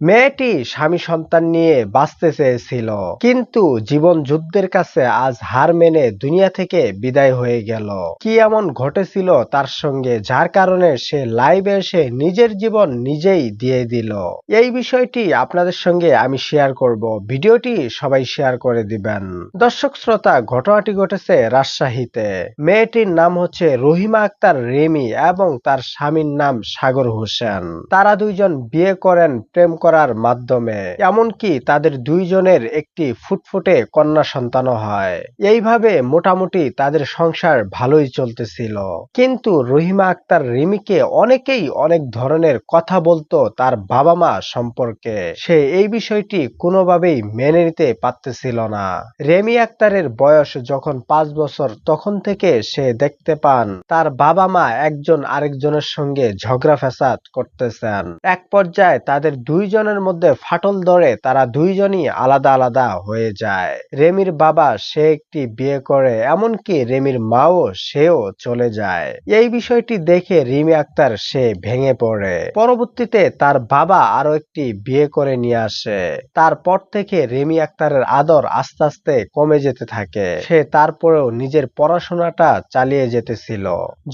মেয়েটি স্বামী সন্তান নিয়ে বাঁচতে চেয়েছিল, কিন্তু জীবন যুদ্ধের কাছে আজ হার মেনে দুনিয়া থেকে বিদায় হয়ে গেল। কি এমন ঘটেছিল তার সঙ্গে যার কারণে সে লাইভে এসে নিজের জীবন নিজেই দিয়ে দিল? এই বিষয়টি আপনাদের সঙ্গে আমি শেয়ার করব। ভিডিওটি সবাই শেয়ার করে দিবেন। দর্শক শ্রোতা, ঘটনাটি ঘটেছে রাজশাহীতে। মেয়েটির নাম হচ্ছে রহিমা আক্তার রেমি এবং তার স্বামীর নাম সাগর হোসেন। তারা দুইজন বিয়ে করেন প্রেম করার মাধ্যমে, এমনকি তাদের দুইজনের একটি ফুটফুটে কন্যা সন্তানও হয়। এইভাবে মোটামুটি তাদের সংসার ভালোই চলতেছিল, কিন্তু রহিমা আক্তার রিমিকে অনেকেই অনেক ধরনের কথা বলতো তার বাবা মা সম্পর্কে। সে এই বিষয়টি কোনোভাবেই মেনে নিতে পারতেছিল না। রেমি আক্তারের বয়স যখন 5 বছর, তখন থেকে সে দেখতে পান তার বাবা মা একজন আরেকজনের সঙ্গে ঝগড়া ফ্যাসাদ করতেছেন। এক পর্যায়ে তাদের দুইজনের মধ্যে ফাটল ধরে তারা দুইজনই আলাদা আলাদা হয়ে যায়। রেমির বাবা সে একটি বিয়ে করে, এমনকি রেমির মাও সেও চলে যায়। এই বিষয়টি দেখে রিমি আক্তার সে ভেঙে পড়ে। পরবর্তীতে তার বাবা আরো একটি বিয়ে করে নিয়ে আসে। তারপর থেকে রিমি আক্তারের আদর আস্তে আস্তে কমে যেতে থাকে। সে তারপরেও নিজের পড়াশোনাটা চালিয়ে যেতেছিল।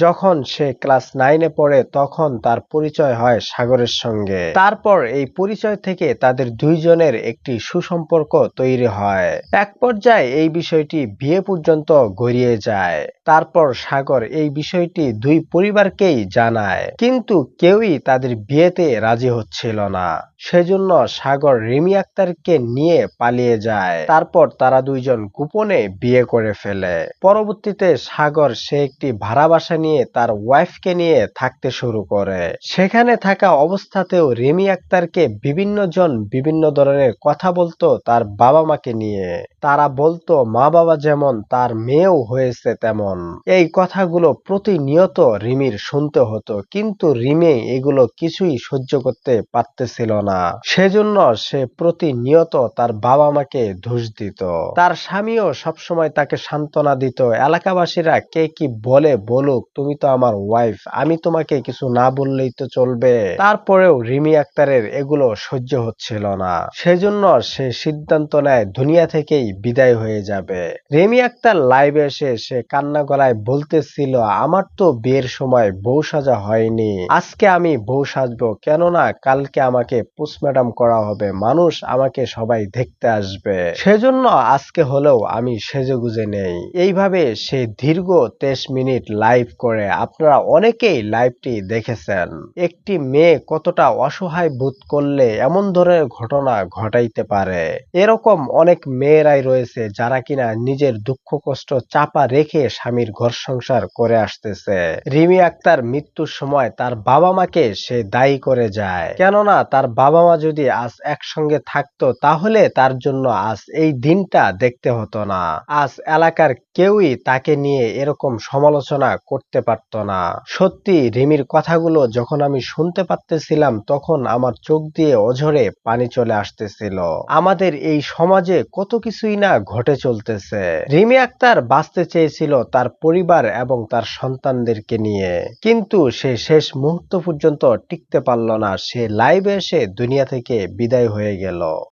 যখন সে ক্লাস 9-এ পড়ে, তখন তার পরিচয় হয় সাগরের সঙ্গে। তারপর এই পরিচয় থেকে তাদের দুইজনের একটি সুসম্পর্ক তৈরি হয়। এক পর্যায়ে এই বিষয়টি বিয়ে পর্যন্ত গড়িয়ে যায়। তারপর সাগর এই বিষয়টি দুই পরিবারকেই জানায়, কিন্তু কেউই তাদের বিয়েতে রাজি হচ্ছিল না। সেজন্য সাগর রিমি আক্তারকে নিয়ে পালিয়ে যায়। তারপর তারা দুইজন গোপনে বিয়ে করে ফেলে। পরবর্তীতে সাগর সে একটি ভাড়া বাসা নিয়ে তার ওয়াইফকে নিয়ে থাকতে শুরু করে। সেখানে থাকা অবস্থাতেও রিমি আক্তারকে বিভিন্ন জন বিভিন্ন ধরনের কথা বলতো তার বাবা মাকে নিয়ে। তারা বলতো মা বাবা যেমন তার মেয়েও হয়েছে তেমন। এই কথাগুলো প্রতিনিয়ত রিমির শুনতে হতো, কিন্তু রিমি এগুলো কিছুই সহ্য করতে পারতেছিল না। সেজন্য সে প্রতিনিয়ত তার বাবা মাকে দোষ দিত। তার স্বামীও সবসময় তাকে সান্ত্বনা দিত, এলাকাবাসীরা কে কি বলে বলুক, তুমি তো আমার ওয়াইফ, আমি তোমাকে কিছু না বললেই তো চলবে। তারপরেও রিমি আক্তারের এগুলো সহ্য হচ্ছিল না। সেজন্য সে সিদ্ধান্ত নেয় দুনিয়া থেকেই বিদায় হয়ে যাবে। রিমি আক্তার লাইভে এসে সে কান্না গলায় বলতেছিল, আমার তো বিয়ের সময় বউ সাজা হয়নি, আজকে আমি বউ সাজবো, কেননা কালকে আমাকে পোস্টমর্টম করা হবে, মানুষ আমাকে সবাই দেখতে আসবে, সেজন্য আজকে হলেও আমি সেজেগুজে নেই। এইভাবে সে দীর্ঘ 23 মিনিট লাইভ করে। আপনারা অনেকেই লাইভটি দেখেছেন। একটি মেয়ে কতটা অসহায় বোধ করলে এমন ধরনের ঘটনা ঘটাইতে পারে। এরকম অনেক মেয়েরাই রয়েছে যারা কিনা নিজের দুঃখ কষ্ট চাপা রেখে স্বামীর ঘর সংসার করে আসতেছে। রিমি আক্তার মৃত্যুর সময় তার বাবা মাকে সে দায়ী করে যায়, কেননা তার বাবা মা যদি আজ একসঙ্গে থাকতো তাহলে তার জন্য আজ এই দিনটা দেখতে হতো না। আজ এলাকার কেউই তাকে নিয়ে এরকম সমালোচনা করতে পারতো না। সত্যি রিমির কথাগুলো যখন আমি শুনতে পারতেছিলাম, তখন আমার চোখ দিয়ে অঝরে পানি চলে আসতেছিল। আমাদের এই সমাজে কত কিছুই না ঘটে চলতেছে। রিমি আক্তার বাঁচতে চেয়েছিল তার পরিবার এবং তার সন্তানদেরকে নিয়ে, কিন্তু সে শেষ মুহূর্ত পর্যন্ত টিকতে পারল না। সে লাইভে এসে দুনিয়া থেকে বিদায় হয়ে গেল।